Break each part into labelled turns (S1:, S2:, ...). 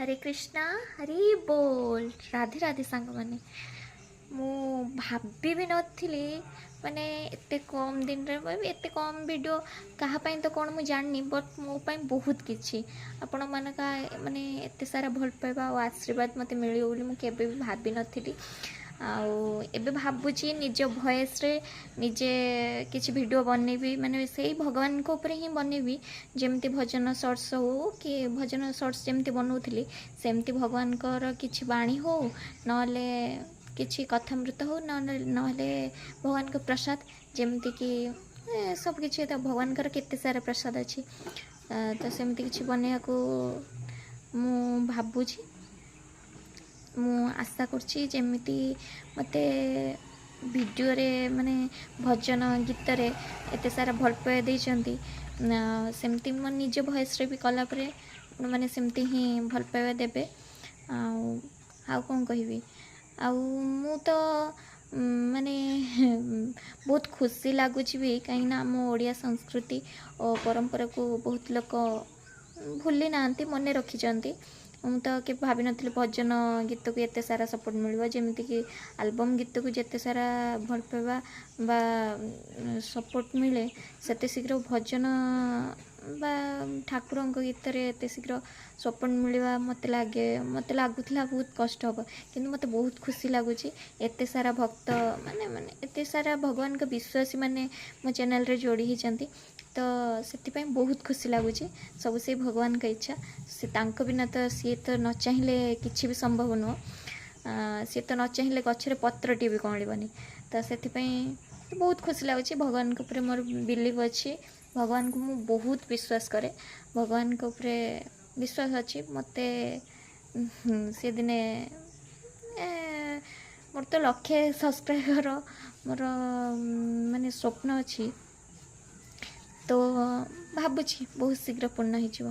S1: हरे कृष्णा हरि बोल राधे राधे सांग मैंने मु भाभी भी नथी माने एते कम दिन रे एते कम वीडियो कहापाई तो कौन मुझे जाननी बट मोपाई बहुत किसी आपण मान का माने एते सारा भल पाइबा और आशीर्वाद मत मिलियो बोली मुझे भी भाभी नथी आबे भावुची निज भॉइस रे निजे किसी वीडियो बनैबी माने से भगवान को ऊपर ही बनैबी जमती भजन शॉर्ट्स हो कि भजन शॉर्ट्स जमती बनाऊली सेमती भगवान किसी बाणी हो नले किसी कथामृत हो नले भगवान को प्रसाद जमती कि सब किसी तो भगवान केते सारा प्रसाद अच्छी तो सेमती किसी बनैया को मु भावुची मु आशा करछि जेमिति मते वीडियो रे माने भजन गीत रे एते सारा भल पाए देइचंती सेमती मन निज भॉइस रे भी कला परे माने सेमती ही भल पाए देबे आ कौन कहबी आ मु तो माने बहुत खुशी लगुच भी कहीं ना आम ओडिया संस्कृति और परंपरा को बहुत लोग भूली ना मन रखी ମୁଁ ତ କେବେ ଭାବିନଥିଲି ଭଜନ ଗୀତକୁ ଏତେ ସାରା ସପୋର୍ଟ ମିଳିବ ଯେମିତିକି ଆଲବମ୍ ଗୀତକୁ ଯେତେ ସାରା ଭଲ ପାଇବା ବା ସପୋର୍ଟ ମିଳେ ସେତେ ଶୀଘ୍ର ଭଜନ ବା ଠାକୁରଙ୍କ ଗୀତରେ ଏତେ ଶୀଘ୍ର ସପୋର୍ଟ ମିଳିବା ମୋତେ ଲାଗୁଥିଲା ବହୁତ କଷ୍ଟ ହେବ କିନ୍ତୁ ମୋତେ ବହୁତ ଖୁସି ଲାଗୁଛି ଏତେ ସାରା ଭକ୍ତ ମାନେ ଏତେ ସାରା ଭଗବାନଙ୍କ ବିଶ୍ୱାସୀ ମାନେ ମୋ ଚ୍ୟାନେଲରେ ଯୋଡ଼ି ହେଇଛନ୍ତି तो से बहुत खुशी लगुच सब से भगवान का इच्छा से तांको बिना तो सी तो न चाहिए किसी भी संभव नुह सी तो न चाहिए गचर पत्रटी भी कमड़बनी तो से बहुत खुशी लगुच भगवान के ऊपर मोर बिलीव अच्छी भगवान को मु बहुत विश्वास करे भगवान के ऊपर विश्वास अच्छी मत सी दिने मोर तो लक्षे सब्सक्राइबर मोर माने स्वप्न अच्छी तो भावुची बहुत शीघ्र पूर्ण हो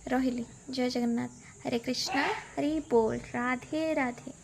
S1: रही जय जगन्नाथ हरे कृष्णा हरि बोल राधे राधे।